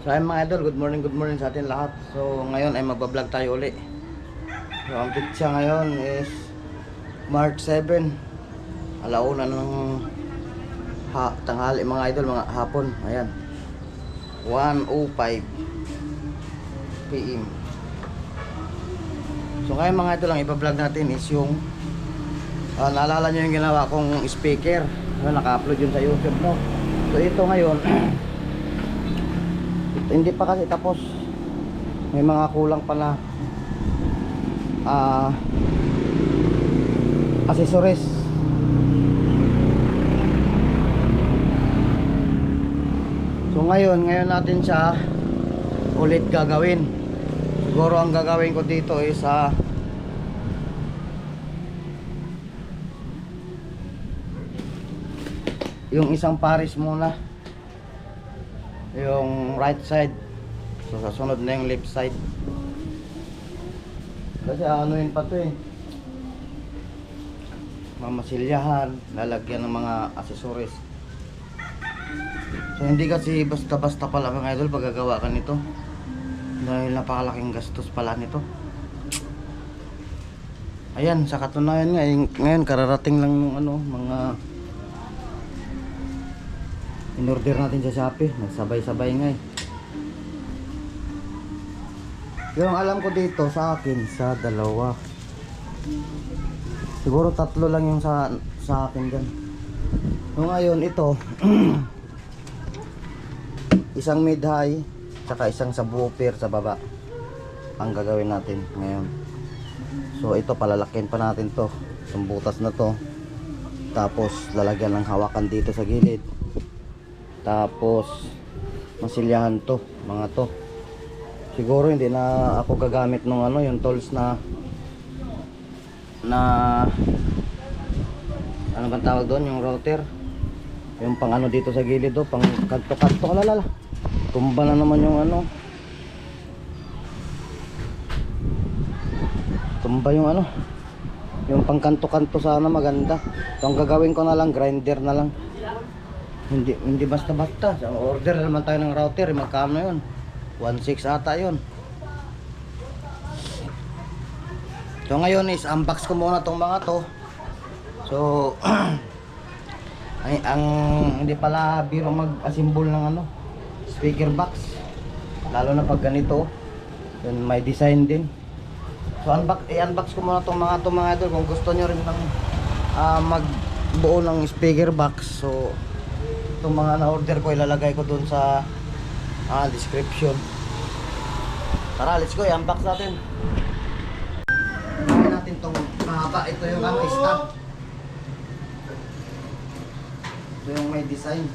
So ayun mga idol, good morning sa atin lahat. So ngayon ay magbablog tayo uli. So ang pitsa ngayon is March 7. Alauna ng tanghali mga idol, mga hapon. Ayan, 1:05 PM. So ngayon mga idol, ang ipa-vlog natin is yung naalala nyo yung ginawa kong speaker. Naka-upload yun sa YouTube, no? So ito ngayon hindi pa kasi tapos, may mga kulang pa na accessories. So ngayon natin siya ulit gagawin. Siguro ang gagawin ko dito is yung isang pares muna, yung right side. So sasunod na yung left side. Kasi anuin pa to eh, mamasilyahan, lalagyan ng mga accessories. So hindi kasi basta-basta pala mga idol paggagawa ka nito, dahil napakalaking gastos pala nito. Ayan, sa katunayan nga ngayon kararating lang ng mga in-order natin sa Shopee. Nagsabay-sabay nga eh. Yung alam ko dito sa akin, sa dalawa, siguro tatlo lang yung sa akin dyan. So ngayon ito isang mid-high tsaka isang subwoofer sa baba ang gagawin natin ngayon. So ito palalakin pa natin to, yung butas na to, tapos lalagyan ng hawakan dito sa gilid, tapos masilyahan to, mga to. Siguro hindi na ako gagamit ng yung tools na ano bang tawag doon, yung router, yung pang dito sa gilid do, pang kanto-kanto. Alalala, tumba na naman yung tumba yung yung pang kanto-kanto. Sana maganda. So ang gagawin ko na lang, grinder na lang. Hindi basta-basta. So, order naman tayo ng router. Magkano yun? 1.6 ata yun. So ngayon is unbox ko muna tong mga to. So ang hindi pala biro mag-assemble ng speaker box, lalo na pag ganito. Yun, may design din. So i-unbox ko muna tong mga idol. Kung gusto nyo rin ng magbuo ng speaker box, so itong mga na-order ko ilalagay ko dun sa description. Tara, let's go, i-unbox natin. Gawin natin itong mahaba. Ito yung stop. Ito yung may design.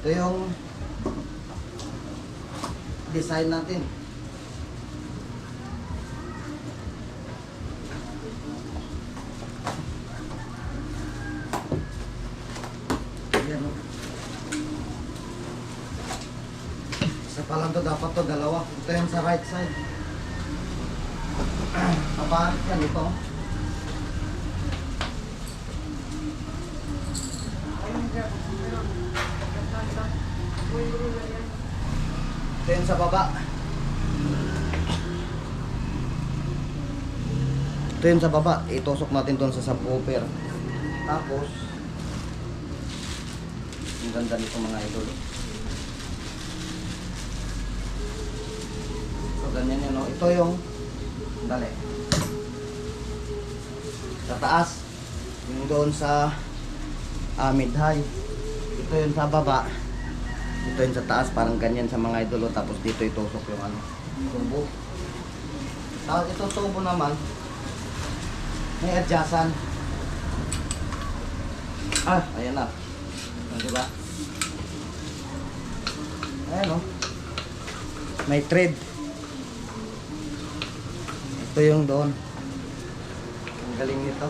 Ito yung design natin. Saka lang to, dapat to, dalawa. Ito yung sa right side. Kaparit yan, ito. Ito yung sa baba. Ito yung sa baba. Itusok natin doon sa subwoofer. Tapos, ang ganda nito mga idol. So, ganyan yun, no? Ito yung, dali. Sa taas. Yung doon sa mid-high. Ito yung sa baba. Ito yung sa taas. Parang ganyan sa mga idol. Tapos dito itusok yung ano, tubo. Tapos ito tubo naman. May adjustan. Ayan na. Diba? Ayan o. May thread. Ito yung doon. Ang galing nito.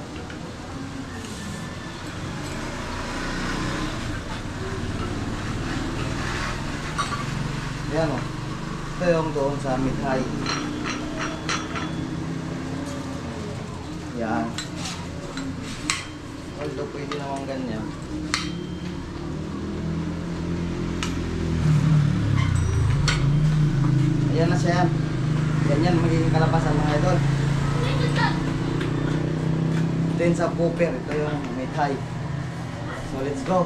Ayan o. Ito yung doon sa mid-high. Yan. Although pwede naman ganyan. Ayan na siya. Ganyan magiging kalabasan mga idol. Ito yung subwoofer. Ito yung mid-high. So let's go.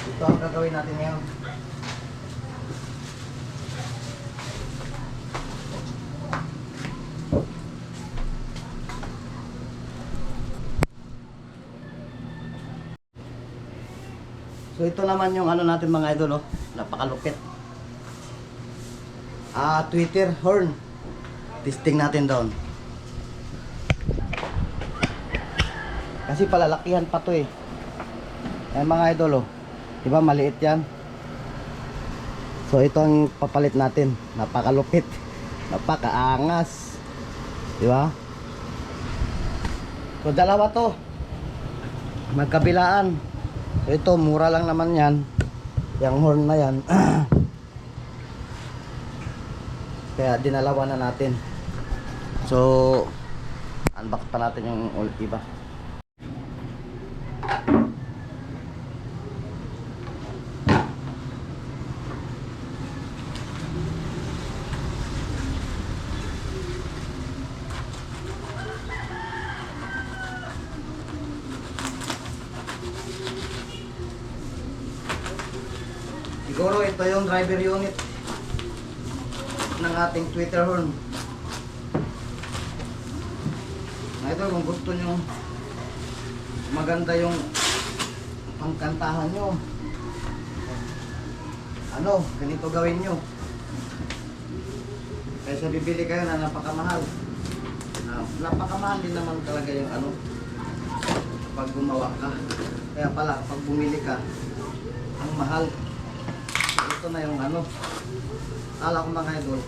Ito ang gagawin natin ngayon. So ito naman yung ano natin mga idol, oh. Napakalupit. Tweeter horn. Testing natin doon. Kasi palalakihan pa to eh. Ayan mga idol, oh. Diba maliit yan? So ito ang papalit natin. Napakalupit. Napakaangas. Diba? So dalawa to. Magkabilaan. So ito, mura lang naman yan. Yung horn na yan. Kaya dinalawa na natin. So, unbox pa natin yung iba. Siguro ito yung driver unit ng ating tweeter horn. Ito kung gusto nyo maganda yung pangkantahan nyo, ano, ganito gawin nyo. Kaysa bibili kayo na napakamahal. Napakamahal din naman talaga yung ano pag gumawa ka. Kaya pala pag bumili ka, ang mahal. Ito na yung ano, kala ko mga idol.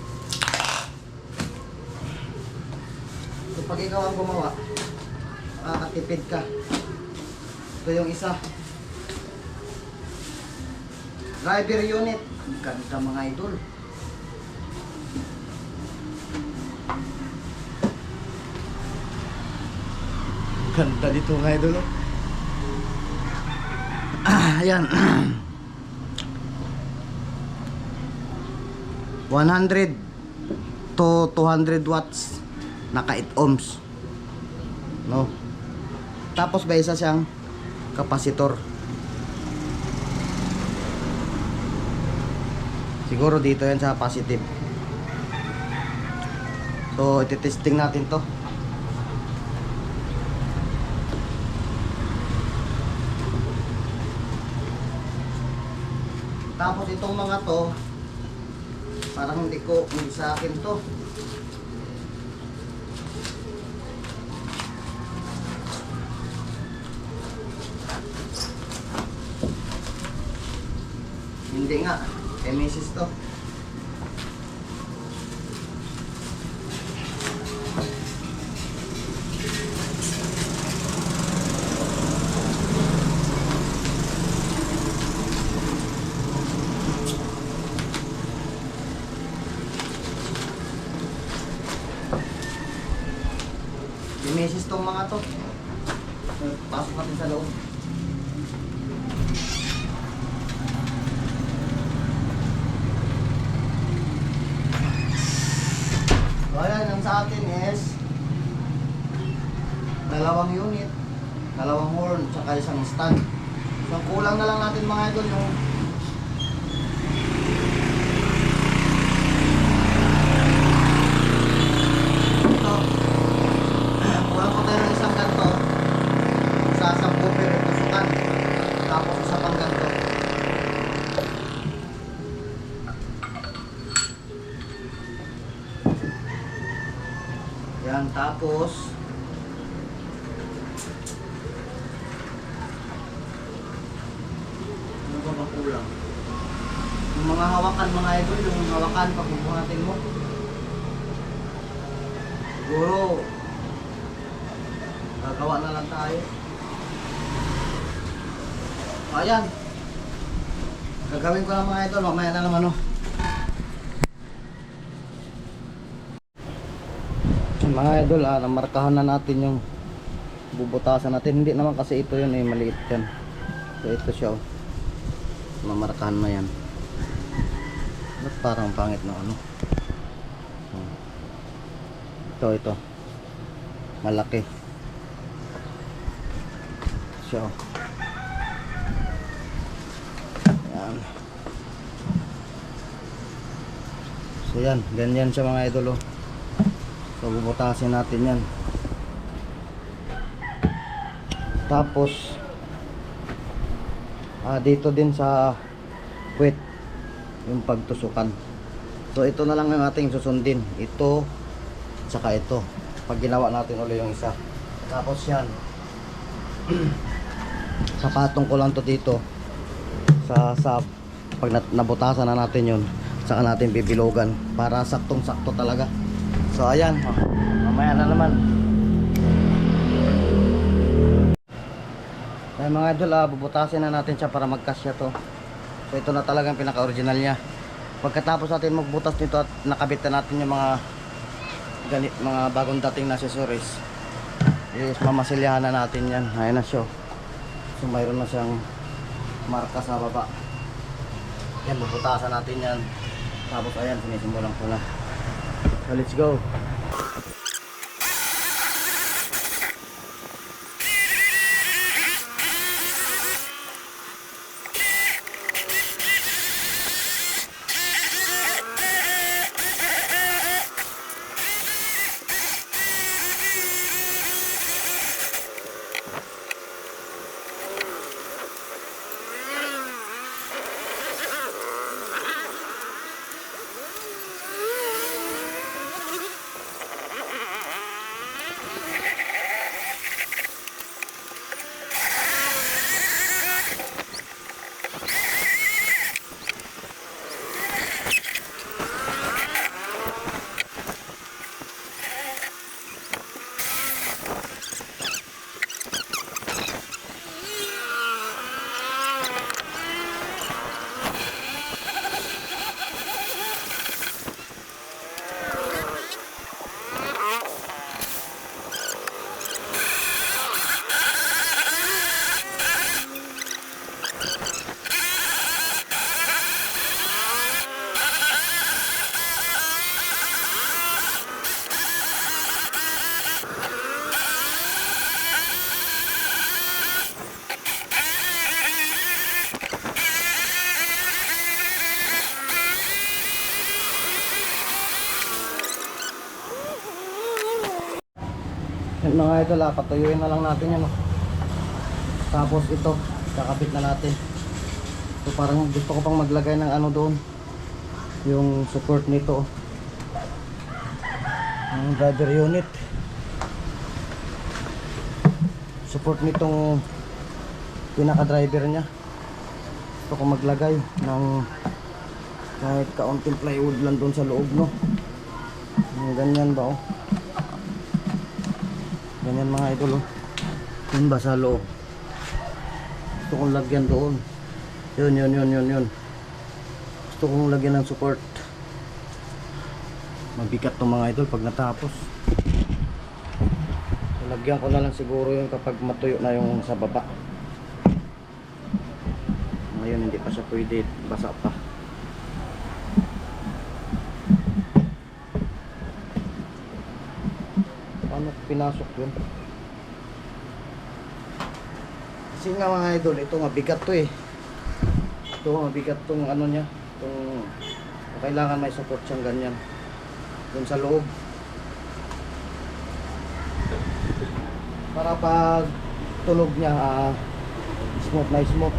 So pag ikaw ang gumawa, makakatipid ka. Ito yung isa, driver unit. Ang ganda mga idol. Ganda dito mga idol. Ayan. 100 to 200 watts, naka 8 ohms, no? Tapos may isa siyang kapasitor. Siguro dito yan sa positive. So iti-testing natin to. Tapos itong mga to, parang hindi sa akin to. Hindi nga, Emesis to. beses tong mga to. Pasok natin sa loob. So ayan, ang sa atin is dalawang unit, dalawang horn, tsaka isang stand. So ang kulang na lang natin mga idol yung ito. Kulang pa tayo ng isang ganito sa subwoofer, tusukan, tapos isa pang ganito. Yan, tapos ano ba bang kulang? Yung mga hawakan mga idol, yung hawakan pag bubuhatin mo. Siguro gagawa na lang tayo. Ayan. Gagawin ko lang mga idol, mamaya na naman, no. Mga idol, namarkahan na natin yung bubutasan natin. Hindi naman kasi ito yun, maliit yan. So ito siya, oh. Mamarkahan na yan. Ba't parang pangit na ano? Ito malaki siya, oh. Yan. So yan, ganyan siya mga idol, oh. So bubutasin natin yan. Tapos dito din sa puwet yung pagtusukan. So ito na lang ang ating susundin. Ito saka ito. Pag ginawa natin ulit yung isa. Tapos yan. Papatong ko lang to dito sa pag nabutasan na natin yun, saka natin bibilogan para saktong sakto talaga. So ayan, mamaya na naman. Ay mga idol, bubutasin na natin siya para magkasya to. So ito na talagang pinaka-original niya. Pagkatapos natin magbutas nito at nakabit na natin yung mga bagong dating na accessories, is mamasilyahan na natin yan. Ayan na siya. So mayroon na siyang marka sa baba. Yan, bubutasan natin yan. Tapos ayan, sinisimulan ko na. So let's go. Yan mga idol, patuyuin na lang natin yan, oh. Tapos ito, kakabit na natin. So parang gusto ko pang maglagay ng ano doon, yung support nito, yung driver unit, support nitong pinaka driver nya. Gusto ko maglagay ng kahit kaunting plywood lang doon sa loob, no. Yung ganyan ba, oh. Ganyan mga idol, oh. Yun ba sa loob? Gusto kong lagyan doon. Yun. Gusto kong lagyan ng support. Mabigat to mga idol pag natapos. So, lagyan ko na lang siguro yung kapag matuyo na yung sa baba. Ngayon hindi pa siya pwede, basa pa. Paano pinasok yun? Kasi nga mga idol, ito mabigat to eh. Ito mabigat tong ano niya, tong kailangan may support siyang ganyan dun sa loob para pag tulog niya smooth na smooth.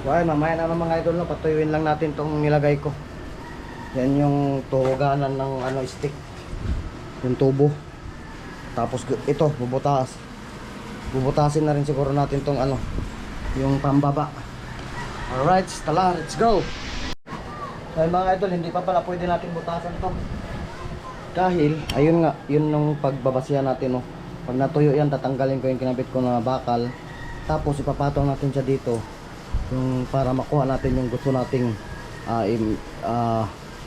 So ayun, mamaya na mga idol, no, patuyuin lang natin tong nilagay ko. Yan yung tuhuganan ng ano, stick, yung tubo. Tapos ito bubutasin na rin siguro natin tong ano, yung pambaba. Alright, tala, let's go. So mga idol, hindi pa pala pwede natin butasan to dahil ayun nga, yun nung pagbabasihan natin, no. Pag natuyo yan, tatanggalin ko yung kinabit ko na bakal, tapos ipapatong natin siya dito yung para makuha natin yung gusto nating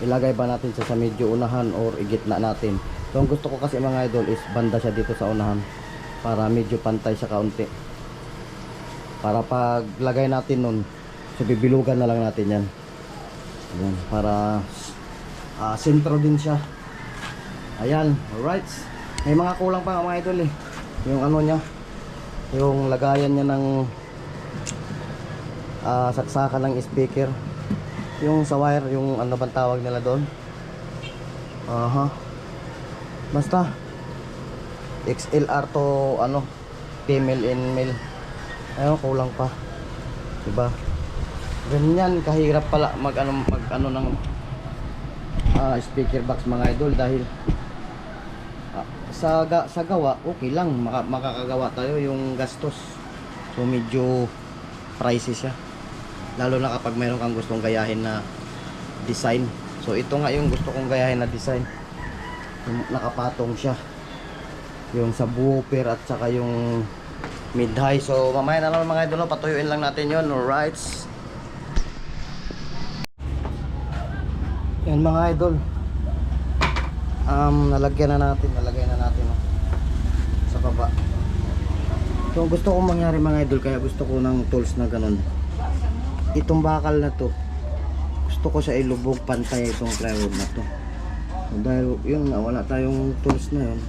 ilagay ba natin siya sa medyo unahan or igitna natin. So ang gusto ko kasi mga idol is banda siya dito sa unahan para medyo pantay siya kaunti, para pag lagay natin nun, so bibilugan na lang natin yan. Ayan, para sentro din siya. Ayan, alright. May mga kulang pa mga idol eh. Yung ano niya, yung lagayan niya ng saksakan ng speaker. Yung sa wire, yung ano bang tawag nila doon? Basta XLR to ano, female and male. Ayun, kulang pa. Diba? Ganyan kahirap pala mag ano ng speaker box mga idol, dahil sa gawa okay lang, makakagawa tayo yung gastos. So medyo pricey siya, lalo na kapag mayroon kang gustong gayahin na design. So ito nga yung gusto kong gayahin na design, yung nakapatong siya, yung subwoofer at saka yung mid high. So mamaya na lang mga idol, patuyuin lang natin yun. Alright, yan mga idol, nalagay na natin sa baba. So gusto kong mangyari mga idol, kaya gusto ko ng tools na ganun. Itong bakal na to, gusto ko sa ilubog pantay itong plywood na to. So, dahil yun nga, wala tayong tools na yun,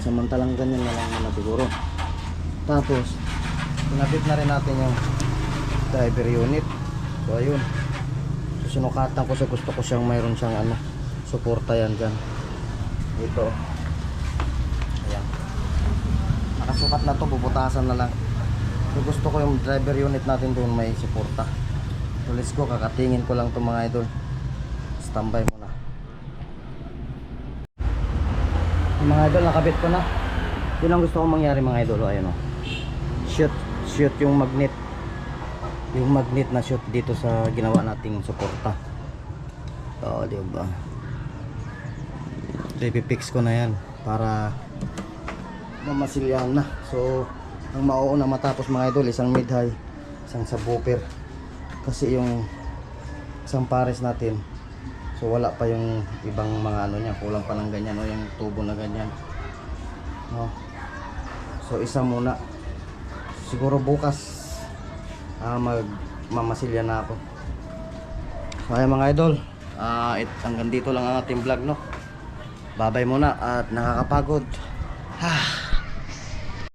samantalang ganyan na lang na siguro. Tapos pinabit na rin natin yung driver unit. So ayun, so sinukatan ko, sa gusto ko siyang mayroon siyang ano, suporta yan dyan dito. Ayan, nakasukat na to, bubutasan na lang. So gusto ko yung driver unit natin doon may suporta. So let's go, kakatingin ko lang to mga idol. Standby muna mga idol, nakabit ko na. Yun ang gusto kong mangyari mga idol. Ayun o, shoot yung magnet, na shoot dito sa ginawa nating suporta. So diba, ipipix ko na yan para mamasilyahan na. So ang mauuna matapos mga idol, isang mid high, isang subwoofer, kasi yung isang pares natin, so wala pa yung ibang mga ano niya, kulang pa ng ganyan, o yung tubo na ganyan, no? So isa muna, siguro bukas mamasilya na ako. So ayan mga idol, hanggang dito lang ang ating vlog, no? Babay muna at nakakapagod.